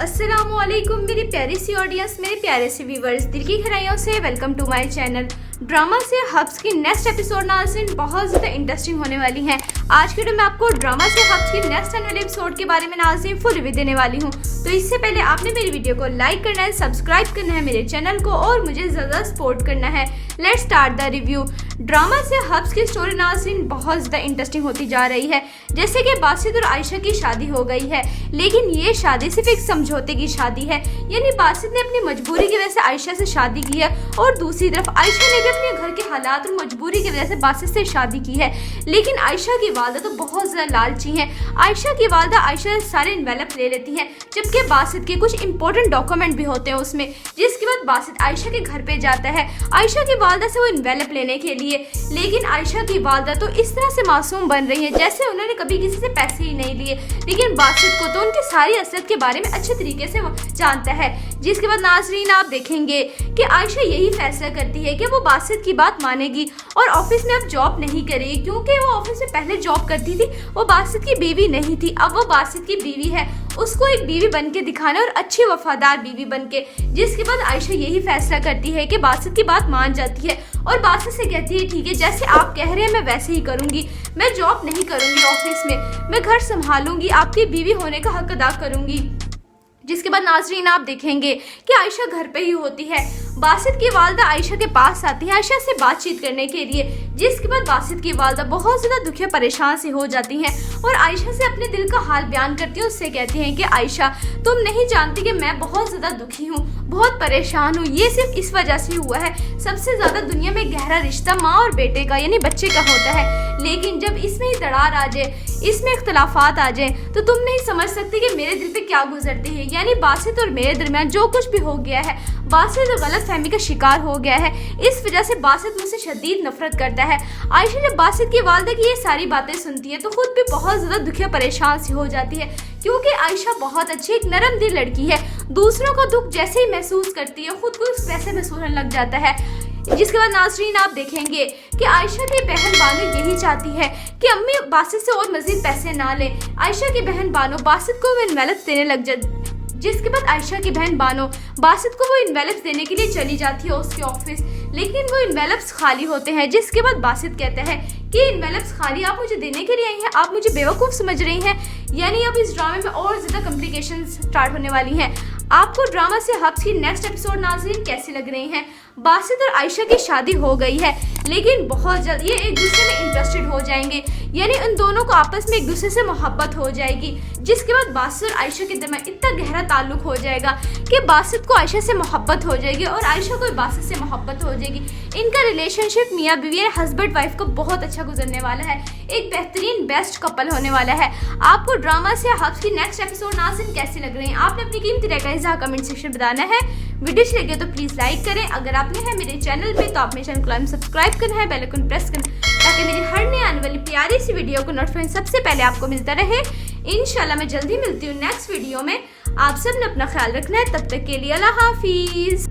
अस्सलामुअलैकुम मेरी प्यारी सी ऑडियंस, मेरे प्यारे से व्यूवर्स, दिल की गहराइयों से welcome to my channel. Drama से हब्स की नेक्स्ट एपिसोड नाज़रीन बहुत ज़्यादा इंटरेस्टिंग होने वाली हैं। आज के वीडियो में आपको ड्रामा से हब्स की नेक्स्ट आने वाले एपिसोड के बारे में नाज़रीन फुल रिव्यू देने वाली हूं। तो इससे पहले आपने मेरी वीडियो को लाइक करना है, सब्सक्राइब करना है मेरे चैनल को और मुझे ज़्यादा सपोर्ट करना है। Let's start the review. Drama से हब्स की स्टोरी नाज़रीन बहुत ज़्यादा इंटरेस्टिंग होती जा रही है। जैसे कि बासित और आयशा की शादी हो गई है, लेकिन ये शादी सिर्फ एक समझौते की शादी है। यानी बासित ने अपनी मजबूरी की वजह से आयशा से शादी की है और दूसरी तरफ आयशा ने भी अपने घर के हालात और मजबूरी की वजह से बासित से शादी की है। लेकिन आयशा की वालदा तो बहुत ज़्यादा लालची है। आयशा की वालदा आयशा से सारे इन्वेलप ले लेती है, जबकि बासित के कुछ इंपॉर्टेंट डॉक्यूमेंट भी होते हैं उसमें। जिसके बाद बासित आयशा के घर पे जाता है आयशा की वालदा से वो इन्वेलप लेने के लिए। लेकिन आयशा की वालदा तो इस तरह से मासूम बन रही है जैसे उन्होंने कभी किसी से पैसे ही नहीं लिए। लेकिन बासित को तो उनकी सारी असलियत के बारे में अच्छे तरीके से वो जानता है। जिसके बाद नाज़रीन आप देखेंगे कि आयशा यही फैसला करती है कि वो बासित की बात मानेगी और ऑफिस में अब जॉब नहीं करेगी, क्योंकि वो ऑफिस में पहले जॉब करती थी। वो बासित की बीवी नहीं थी, अब वो बासित की बीवी है। उसको एक बीवी बन के दिखाना और अच्छी वफादार बीवी बन के। जिसके बाद आयशा यही फैसला करती है कि बासित की बात मान जाती है और बासित से कहती है ठीक है, जैसे आप कह रहे हैं मैं वैसे ही करूंगी। मैं जॉब नहीं करूंगी ऑफिस में, मैं घर संभालूंगी, आपकी बीवी होने का हक अदा करूंगी। जिसके बाद नाज़रीन आप देखेंगे कि आयशा घर पे ही होती है। बासित की वालदा आयशा के पास आती है आयशा से बातचीत करने के लिए। जिसके बाद बासित की वालदा बहुत ज़्यादा दुखी परेशान से हो जाती हैं और आयशा से अपने दिल का हाल बयान करती है। उससे कहती हैं कि आयशा, तुम नहीं जानती कि मैं बहुत ज़्यादा दुखी हूँ, बहुत परेशान हूँ। ये सिर्फ इस वजह से हुआ है, सबसे ज़्यादा दुनिया में गहरा रिश्ता माँ और बेटे का यानी बच्चे का होता है। लेकिन जब इसमें ही दरार आ जाए, इसमें इख्तलाफात आ जाए, तो तुम नहीं समझ सकते कि मेरे दिल पे क्या गुजरती है। यानी बासित और मेरे दरमियान जो कुछ भी हो गया है, बासित गलत फहमी का शिकार हो गया है। इस वजह से बासित मुझसे शदीद नफरत करता है। आयशा जब बासित की वालदा की ये सारी बातें सुनती है तो खुद भी बहुत ज़्यादा दुखी परेशान सी हो जाती है, क्योंकि आयशा बहुत अच्छी एक नरम दिल लड़की है। दूसरों का दुख जैसे ही महसूस करती है खुद को वैसे महसूस होने लग जाता है। जिसके बाद नाज़रीन आप देखेंगे कि आयशा की बहन बानो यही चाहती है कि अम्मी बासित से और मजीद पैसे ना ले। आयशा की बहन बानो बासित को वो इन्वेलप्स देने लग जाती। जिसके बाद आयशा की बहन बानो बासित को वो इन्वेलप्स देने के लिए चली जाती है उसके ऑफिस, लेकिन वो इन्वेलप्स खाली होते हैं। जिसके बाद बासित कहता है कि इन्वेलप्स खाली आप मुझे देने के लिए आई हैं, आप मुझे बेवकूफ़ समझ रही हैं। यानी अब इस ड्रामे में और ज़्यादा कॉम्प्लिकेशन स्टार्ट होने वाली हैं। आपको ड्रामा से हब्स की नेक्स्ट एपिसोड नाज़रीन कैसी लग रही हैं? बासित और आयशा की शादी हो गई है, लेकिन बहुत जल्द ये एक दूसरे में इंटरेस्टेड हो जाएंगे। यानी उन दोनों को आपस में एक दूसरे से मोहब्बत हो जाएगी। जिसके बाद बासित और आयशा के दरमियान इतना गहरा ताल्लुक हो जाएगा कि बासित को आयशा से मोहब्बत हो जाएगी और आयशा को बासित से मोहब्बत हो जाएगी। इनका रिलेशनशिप मियाँ बीवी और हस्बैंड वाइफ को बहुत अच्छा गुजरने वाला है। एक बेहतरीन बेस्ट कपल होने वाला है। आपको ड्रामा से हब्स की नेक्स्ट एपिसोड नाज़रीन कैसी लग रही है? आपने अपनी कीमती राय का इज़हार कमेंट सेक्शन बताना है। वीडियो अच्छी लगे तो प्लीज़ लाइक करें। अगर आपने है मेरे चैनल पे तो आप मेरे चैनल को सब्सक्राइब करना है, बेल आइकन प्रेस करना, ताकि मेरी हर नई आने वाली प्यारी सी वीडियो को नोटिफिकेशन सबसे पहले आपको मिलता रहे। इंशाल्लाह मैं जल्दी मिलती हूँ नेक्स्ट वीडियो में। आप सब ने अपना ख्याल रखना है, तब तक के लिए अल्लाह हाफिज़।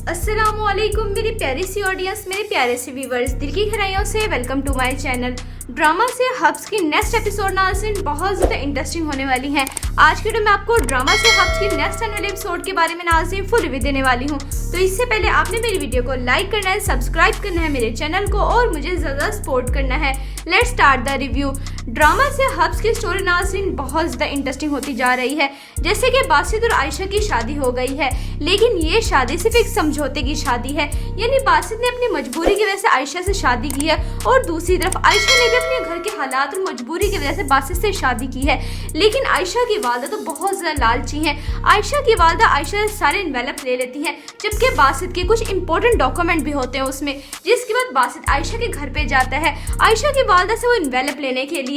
अस्सलामुअलैकुम मेरी प्यारी सी ऑडियंस, मेरे प्यारे से व्यूवर्स, दिल की गहराइयों से welcome to my channel. Drama से हब्स की नेक्स्ट एपिसोड नाज़रीन बहुत ज़्यादा इंटरेस्टिंग होने वाली हैं। आज के वीडियो में आपको ड्रामा से हब्स की नेक्स्ट आने वाले एपिसोड के बारे में नाज़रीन फुल रिव्यू देने वाली हूँ। तो इससे पहले आपने मेरी वीडियो को लाइक करना है, सब्सक्राइब करना है मेरे चैनल को और मुझे ज़्यादा सपोर्ट करना है। Let's start the review. Drama से हब्स की स्टोरी नाज़रीन बहुत ज़्यादा इंटरेस्टिंग होती जा रही है। जैसे कि बासित और आयशा की शादी हो गई है, लेकिन ये शादी सिर्फ एक समझौते की शादी है। यानी बासित ने अपनी मजबूरी की वजह से आयशा से शादी की है और दूसरी तरफ आयशा ने भी अपने घर के हालात और मजबूरी की वजह से बासित से शादी की है। लेकिन आयशा की वालदा तो बहुत ज़्यादा लालची है। आयशा की वालदा आयशा से सारे इन्वेलप ले लेती हैं, जबकि बासित के कुछ इंपॉर्टेंट डॉक्यूमेंट भी होते हैं उसमें। जिसके बाद बासित आयशा के घर पे जाता है आयशा की वालदा से वो इन्वेलप लेने के लिए।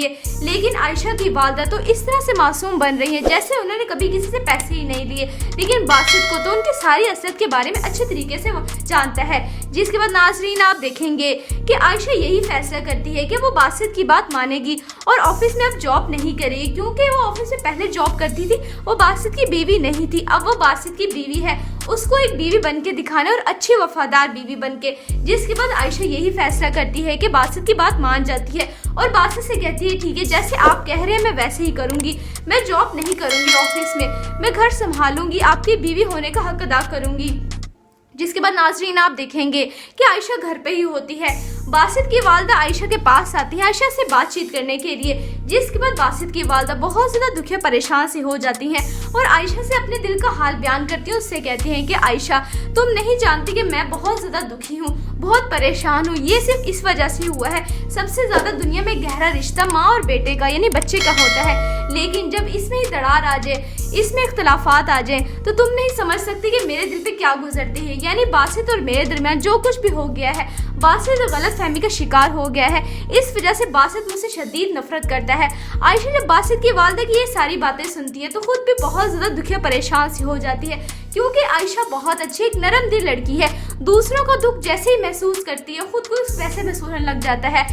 लेकिन आयशा की वालदा तो इस तरह से मासूम बन रही है जैसे उन्होंने कभी किसी से पैसे ही नहीं लिए। लेकिन बासित को तो उनकी सारी असलियत के बारे में अच्छे तरीके से वो जानता है। जिसके बाद नाज़रीन आप देखेंगे कि आयशा यही फैसला करती है कि वो बासित की बात मानेगी और ऑफिस में अब जॉब नहीं करेगी, क्योंकि वो ऑफिस में पहले जॉब करती थी। वो बासित की बीवी नहीं थी, अब वो बासित की बीवी है। उसको एक बीवी बन के दिखाना और अच्छी वफादार बीवी बन के। जिसके बाद आयशा यही फैसला करती है कि बासित की बात मान जाती है और बासित से कहती है ठीक है, जैसे आप कह रहे हैं मैं वैसे ही करूंगी, मैं जॉब नहीं करूंगी ऑफिस में, मैं घर संभालूंगी, आपकी बीवी होने का हक अदा करूंगी। जिसके बाद नाजरीन आप देखेंगे कि आयशा घर पे ही होती है। बासित की वालदा आयशा के पास आती है आयशा से बातचीत करने के लिए। जिसके बाद बासित की वालदा बहुत ज़्यादा दुखी परेशान से हो जाती हैं और आयशा से अपने दिल का हाल बयान करती हैं। उससे कहती हैं कि आयशा, तुम नहीं जानती कि मैं बहुत ज़्यादा दुखी हूँ, बहुत परेशान हूँ। ये सिर्फ इस वजह से हुआ है, सबसे ज़्यादा दुनिया में गहरा रिश्ता माँ और बेटे का यानी बच्चे का होता है, लेकिन जब इसमें ही दरार आ जाए, इसमें इख्तलाफात आ जाए, तो तुम नहीं समझ सकती कि मेरे दिल पे क्या गुजरती है। यानी बासित और मेरे दरमियान जो कुछ भी हो गया है, बासित गलतफहमी का शिकार हो गया है। इस वजह से बासित मुझसे शदीद नफरत करता है। आयशा जब बासित की वालदा की ये सारी बातें सुनती है तो खुद भी बहुत ज़्यादा दुखी परेशान सी हो जाती है, क्योंकि आयशा बहुत अच्छी एक नरम दिल लड़की है। दूसरों का दुख जैसे ही महसूस करती है खुद को वैसे महसूस होने लग जाता है।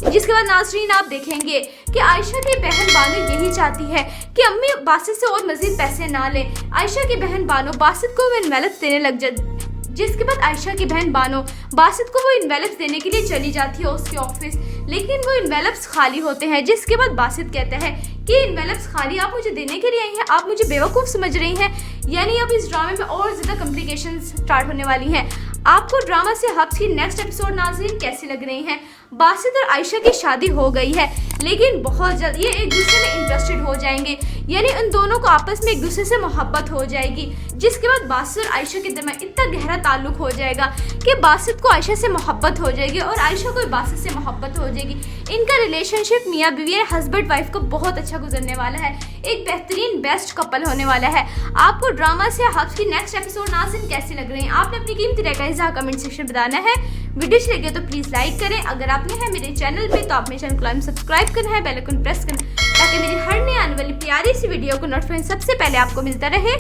जिसके बाद नाज़रीन आप देखेंगे कि आयशा की बहन बानो यही चाहती है कि अम्मी बासित से और मजीद पैसे ना लें। आयशा की बहन बानो बासित को वो इन्वेलप्स देने लग जाती। जिसके बाद आयशा की बहन बानो बासित को वो इन्वेलप्स देने के लिए चली जाती है उसके ऑफिस, लेकिन वो इन्वेलप्स खाली होते हैं। जिसके बाद बासित कहता है कि इन्वेलप्स खाली आप मुझे देने के लिए आई हैं, आप मुझे बेवकूफ़ समझ रही हैं। यानी अब इस ड्रामे में और ज़्यादा कॉम्प्लिकेशन स्टार्ट होने वाली हैं। आपको ड्रामा से हब्स की नेक्स्ट एपिसोड नाज़रीन कैसी लग रही हैं? बासित और आयशा की शादी हो गई है, लेकिन बहुत जल्द ये एक दूसरे में इंटरेस्टेड हो जाएंगे, यानी उन दोनों को आपस में एक दूसरे से मोहब्बत हो जाएगी। जिसके बाद बासित और आयशा के दरमियान इतना गहरा ताल्लुक हो जाएगा कि बासित को आयशा से मोहब्बत हो जाएगी और आयशा को बासित से मोहब्बत हो जाएगी। इनका रिलेशनशिप मियाँ बीवी हस्बैंड वाइफ को बहुत अच्छा गुजरने वाला है, एक बेहतरीन बेस्ट कपल होने वाला है। आपको ड्रामा से हब्स की नेक्स्ट एपिसोड नाज़रीन कैसी लग रही है? आपने अपनी कीमती राय कमेंट सेक्शन में बताना है। वीडियो अच्छी लगे तो प्लीज़ लाइक करें। अगर आपने है मेरे चैनल पे तो आप मेरे चैनल को सब्सक्राइब करना है, बेल आइकन प्रेस करना ताकि मेरी हर नई आने वाली प्यारी सी वीडियो को नोटिफिकेशन सबसे पहले आपको मिलता रहे।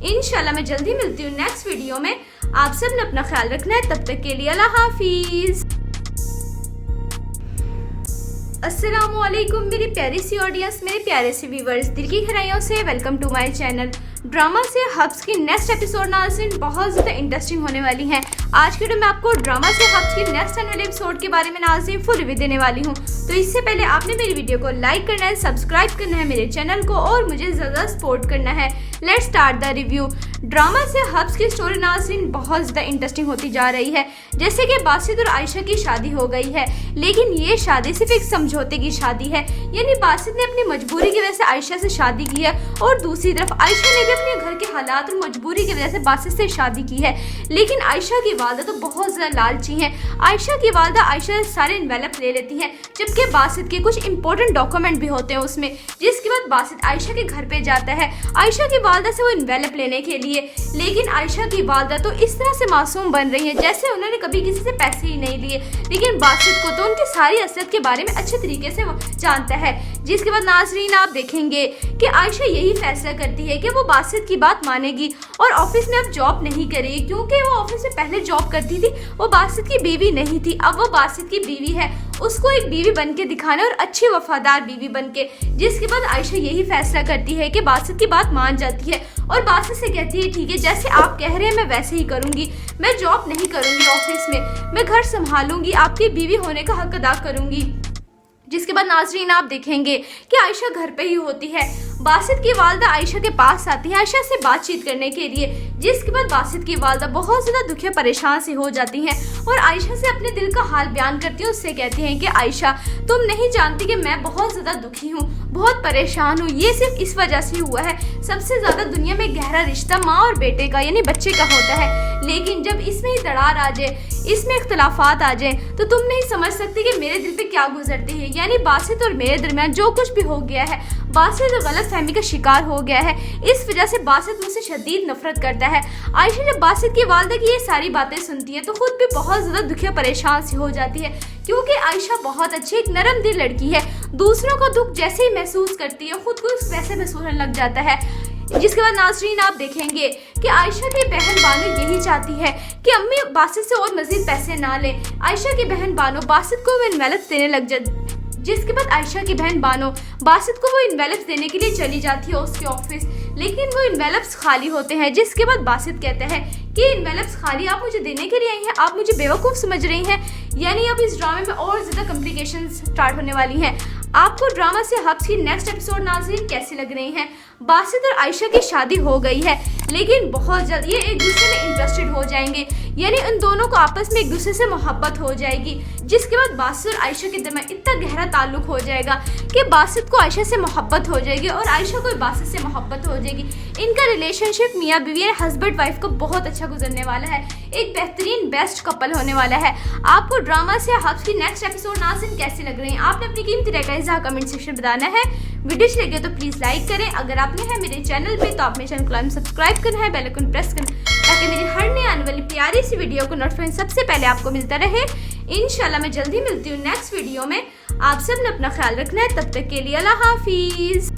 इंशाल्लाह मैं जल्दी मिलती हूँ नेक्स्ट वीडियो में। आप सब ने अपना ख्याल रखना है, तब तक के लिए अल्लाह हाफिज़। अस्सलामुअलैकुम मेरी प्यारी सी ऑडियंस, मेरे प्यारे से व्यूवर्स, दिल की गहराइयों से welcome to my channel. Drama से हब्स की नेक्स्ट एपिसोड नाज़रीन बहुत ज़्यादा इंटरेस्टिंग होने वाली हैं। आज के वीडियो में आपको ड्रामा से हब्स की नेक्स्ट आने वाले एपिसोड के बारे में नाज़रीन फुल रिव्यू देने वाली हूँ। तो इससे पहले आपने मेरी वीडियो को लाइक करना है, सब्सक्राइब करना है मेरे चैनल को और मुझे ज़्यादा सपोर्ट करना है। Let's start the review. Drama से हब्स की स्टोरी नाज़रीन बहुत ज़्यादा इंटरेस्टिंग होती जा रही है। जैसे कि बासित और आयशा की शादी हो गई है, लेकिन ये शादी सिर्फ एक समझौते की शादी है, यानी बासित ने अपनी मजबूरी की वजह से आयशा से शादी की है और दूसरी तरफ आयशा ने भी अपने घर के हालात और मजबूरी की वजह से बासित से शादी की है। लेकिन आयशा की वालदा तो बहुत ज़्यादा लालची हैं। आयशा की वालदा आयशा से सारे इन्वेलप ले लेती हैं, जबकि बासित के कुछ इंपॉर्टेंट डॉक्यूमेंट भी होते हैं उसमें। जिसके बाद बासित आयशा के घर पे जाता है आयशा की वालदा से वो इन्वेलप लेने के लिए, लेकिन आयशा की वालदा तो इस तरह से मासूम बन रही है जैसे उन्होंने कभी किसी से पैसे ही नहीं लिए, लेकिन बासित को तो उनकी सारी असलियत के बारे में अच्छे तरीके से जानता है। जिसके बाद नाज़रीन आप देखेंगे कि आयशा यही फैसला करती है कि वो बासित की बात मानेगी और ऑफिस में अब जॉब नहीं करेगी, क्योंकि वो ऑफिस में पहले जॉब करती थी, वो बासित की बीवी नहीं थी, अब वो बासित की बीवी है, उसको एक बीवी बन के दिखाना और अच्छी वफादार बीवी बन के। जिसके बाद आयशा यही फैसला करती है कि बासित की बात मान जाती है और बासित से कहती है ठीक है, जैसे आप कह रहे हैं मैं वैसे ही करूंगी, मैं जॉब नहीं करूंगी ऑफिस में, मैं घर संभालूंगी, आपकी बीवी होने का हक अदा करूंगी। जिसके बाद नाज़रीन आप देखेंगे कि आयशा घर पे ही होती है। बासित की वालदा आयशा के पास आती है आयशा से बातचीत करने के लिए। जिसके बाद बासित की वालदा बहुत ज़्यादा दुखी परेशान सी हो जाती हैं और आयशा से अपने दिल का हाल बयान करती हैं। उससे कहती हैं कि आयशा, तुम नहीं जानती कि मैं बहुत ज़्यादा दुखी हूँ, बहुत परेशान हूँ। ये सिर्फ इस वजह से हुआ है, सबसे ज़्यादा दुनिया में गहरा रिश्ता माँ और बेटे का यानी बच्चे का होता है, लेकिन जब इसमें ही दरार आ जाए, इसमें इख्तलाफात आ जाए, तो तुम नहीं समझ सकती कि मेरे दिल पे क्या गुजरती है। यानी बासित और मेरे दरमियान जो कुछ भी हो गया है, बासित गलतफहमी का शिकार हो गया है। इस वजह से बासित मुझसे शदीद नफरत करता है। आयशा जब बासित की वालदा की ये सारी बातें सुनती है तो खुद भी बहुत ज़्यादा दुखी परेशान सी हो जाती है, क्योंकि आयशा बहुत अच्छी एक नरम दिल लड़की है। दूसरों का दुख जैसे ही महसूस करती है खुद को वैसे महसूस होने लग जाता है। जिसके बाद नाज़रीन आप देखेंगे कि आयशा की बहन बानो यही चाहती है कि अम्मी बासित से और मजीद पैसे ना लें। आयशा की बहन बानो बासित को वो इन्वेलप्स देने लग जाती। जिसके बाद आयशा की बहन बानो बासित को वो इन्वेलप्स देने के लिए चली जाती है उसके ऑफिस, लेकिन वो इन्वेलप्स खाली होते हैं। जिसके बाद बासित कहता है कि एनवेलप्स खाली आप मुझे देने के लिए आई हैं, आप मुझे बेवकूफ़ समझ रही हैं। यानी अब इस ड्रामे में और ज़्यादा कॉम्प्लिकेशन स्टार्ट होने वाली हैं। आपको ड्रामा से हब्स की नेक्स्ट एपिसोड नाज़रीन कैसी लग रही हैं? बासित और आयशा की शादी हो गई है, लेकिन बहुत जल्द ये एक दूसरे में इंटरेस्टेड हो जाएंगे। यानी उन दोनों को आपस में एक दूसरे से मोहब्बत हो जाएगी, जिसके बाद बासित और आयशा के दरमियान इतना गहरा ताल्लुक हो जाएगा कि बासित को आयशा से मोहब्बत हो जाएगी और आयशा को बासित से मोहब्बत हो जाएगी। इनका रिलेशनशिप मियाँ बीवी और हस्बैंड वाइफ को बहुत अच्छा गुजरने वाला है, एक बेहतरीन बेस्ट कपल होने वाला है। आपको ड्रामा से हब्स की नेक्स्ट एपिसोड नाज़रीन कैसी लग रही है? आपने अपनी कीमती राय कमेंट सेक्शन में बताना है। वीडियो अच्छी लगे तो प्लीज लाइक करें। अगर आपने है मेरे चैनल पे तो आप मेरे चैनल को सब्सक्राइब करना है, बेल आइकन प्रेस करना ताकि मेरी हर नई आने वाली प्यारी सी वीडियो को नोटिफिकेशन सबसे पहले आपको मिलता रहे। इंशाल्लाह मैं जल्दी मिलती हूँ नेक्स्ट वीडियो में। आप सब ने अपना ख्याल रखना है, तब तक के लिए अल्लाह हाफिज।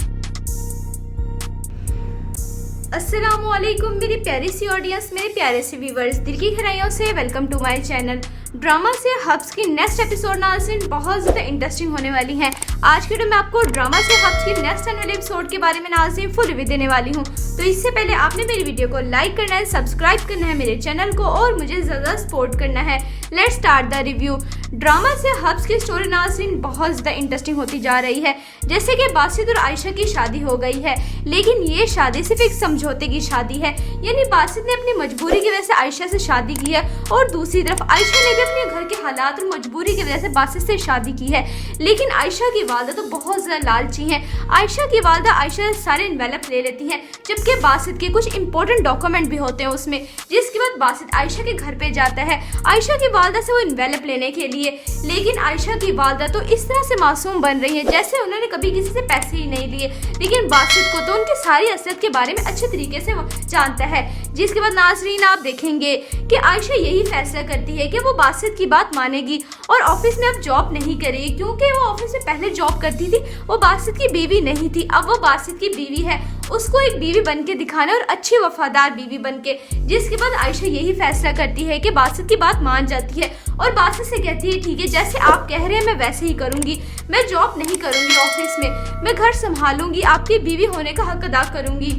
अस्सलामुअलैकुम मेरी प्यारी सी ऑडियंस, मेरे प्यारे से व्यूवर्स, दिल की गहराइयों से welcome to my channel. Drama से हब्स की नेक्स्ट एपिसोड नाज़रीन बहुत ज़्यादा इंटरेस्टिंग होने वाली हैं। आज के वीडियो में आपको ड्रामा से हब्स की नेक्स्ट आने वाले एपिसोड के बारे में नाज़रीन फुल रिव्यू देने वाली हूँ। तो इससे पहले आपने मेरी वीडियो को लाइक करना है, सब्सक्राइब करना है मेरे चैनल को और मुझे ज़्यादा सपोर्ट करना है। Let's start the review. Drama से हब्स की स्टोरी नाज़रीन बहुत ज़्यादा इंटरेस्टिंग होती जा रही है। जैसे कि बासित और आयशा की शादी हो गई है, लेकिन ये शादी सिर्फ एक समझौते की शादी है। यानी बासित ने अपनी मजबूरी की वजह से आयशा से शादी की है और दूसरी तरफ आयशा ने भी अपने घर के हालात और मजबूरी की वजह से बासित से शादी की है। लेकिन आयशा की वालदा तो बहुत ज़्यादा लालची हैं। आयशा की वालदा आयशा से सारे एनवेलप ले लेती हैं, जबकि बासित के कुछ इंपॉर्टेंट डॉक्यूमेंट भी होते हैं उसमें। जिसके बाद बासित आयशा के घर पे जाता है आयशा की वालदा से वो एनवेलप लेने के लिए। लेकिन आयशा की वालदा तो इस तरह से मासूम बन रही है जैसे उन्होंने कभी किसी से पैसे ही नहीं लिए। लेकिन बासित को तो उनकी सारी असलियत के बारे में अच्छे तरीके से वो जानता है। जिसके बाद नाज़रीन आप देखेंगे कि आयशा यही फैसला करती है कि वो बासित की बात मानेगी और ऑफिस में अब जॉब नहीं करेगी, क्योंकि वो ऑफिस में पहले जॉब करती थी, वो बासित की बीवी नहीं थी, अब वो बासित की बीवी है। उसको एक बीवी बन के दिखाना और अच्छी वफादार बीवी बन के। जिसके बाद आयशा यही फैसला करती है कि बासित की बात मान जाती है और बासित से कहती है ठीक है, जैसे आप कह रहे हैं मैं वैसे ही करूंगी, मैं जॉब नहीं करूंगी ऑफिस में, मैं घर संभालूंगी, आपकी बीवी होने का हक अदा करूंगी।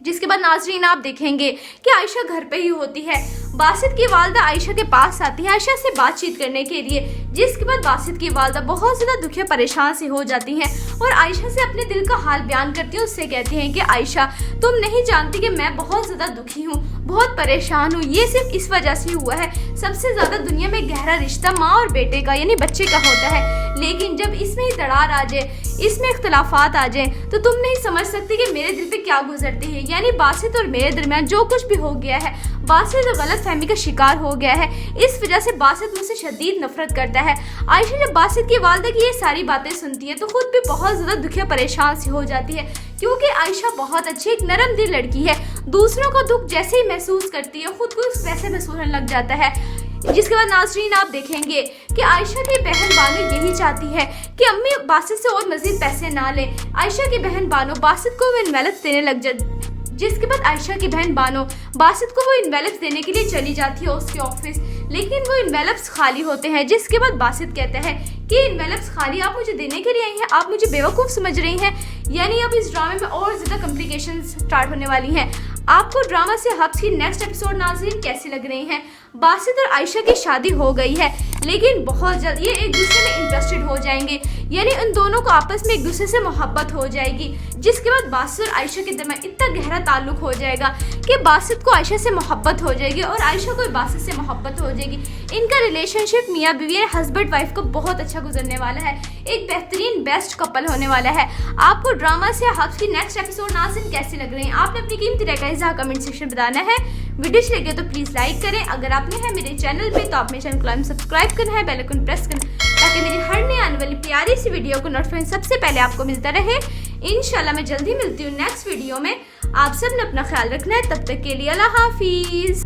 जिसके बाद नाज़रीन आप देखेंगे कि आयशा घर पे ही होती है। बासित की वालदा आयशा के पास आती है आयशा से बातचीत करने के लिए। जिसके बाद बासित की वालदा बहुत ज़्यादा दुखी परेशान से हो जाती हैं और आयशा से अपने दिल का हाल बयान करती है। उससे कहती हैं कि आयशा तुम नहीं जानती कि मैं बहुत ज़्यादा दुखी हूँ, बहुत परेशान हूँ। ये सिर्फ इस वजह से हुआ है, सबसे ज़्यादा दुनिया में गहरा रिश्ता माँ और बेटे का यानी बच्चे का होता है, लेकिन जब इसमें ही दरार आ जाए, इसमें इख्तलाफात आ जाए तो तुम नहीं समझ सकती कि मेरे दिल पे क्या गुजरती है। यानी बासित और मेरे दरमियान जो कुछ भी हो गया है, बासित गलत फहमी का शिकार हो गया है, इस वजह से बासित मुझसे शदीद नफरत करता है। आयशा जब बासित की वालदा की ये सारी बातें सुनती है तो खुद भी बहुत ज़्यादा दुखी परेशान सी हो जाती है, क्योंकि आयशा बहुत अच्छी एक नरम दिल लड़की है। दूसरों का दुख जैसे ही महसूस करती है खुद को वैसे महसूस होने लग जाता है। जिसके बाद नाज़रीन आप देखेंगे कि आयशा की बहन बानो यही चाहती है कि अम्मी बासित से और मजीद पैसे ना लें। आयशा की बहन बानो बासित को वो एनवेलप्स देने लग जाती। जिसके बाद आयशा की बहन बानो बासित को वो एनवेलप्स देने के लिए चली जाती है उसके ऑफिस, लेकिन वो एनवेलप्स खाली होते हैं। जिसके बाद बासित कहता है कि एनवेलप्स खाली आप मुझे देने के लिए आई हैं, आप मुझे बेवकूफ़ समझ रही हैं। यानी अब इस ड्रामे में और ज़्यादा कॉम्प्लिकेशन स्टार्ट होने वाली हैं। आपको ड्रामा से हब्स की नेक्स्ट एपिसोड नाज़रीन कैसी लग रही हैं? बासित और आयशा की शादी हो गई है, लेकिन बहुत जल्द ये एक दूसरे में इंटरेस्टेड हो जाएंगे। यानी उन दोनों को आपस में एक दूसरे से मोहब्बत हो जाएगी। जिसके बाद बासित और आयशा के दरमियान इतना गहरा ताल्लुक हो जाएगा कि बासित को आयशा से मोहब्बत हो जाएगी और आयशा को बासित से मोहब्बत हो जाएगी। इनका रिलेशनशिप मियाँ बीवी और हस्बैंड वाइफ को बहुत अच्छा गुजरने वाला है, एक बेहतरीन बेस्ट कपल होने वाला है। आपको ड्रामा से हब्स की नेक्स्ट एपिसोड नाज़रीन कैसी लग रही है? आपने अपनी कीमती राय कमेंट सेक्शन में बताना है। वीडियो अच्छी लगे तो प्लीज लाइक करें। अगर आपने है मेरे चैनल पे तो आप मेरे चैनल को सब्सक्राइब करना है, बेल आइकन प्रेस करना ताकि मेरी हर नई आने वाली प्यारी सी वीडियो को नोटिफिकेशन सबसे पहले आपको मिलता रहे। इंशाल्लाह मैं जल्दी मिलती हूँ नेक्स्ट वीडियो में। आप सब ने अपना ख्याल रखना है, तब तक के लिए अल्लाह हाफिज।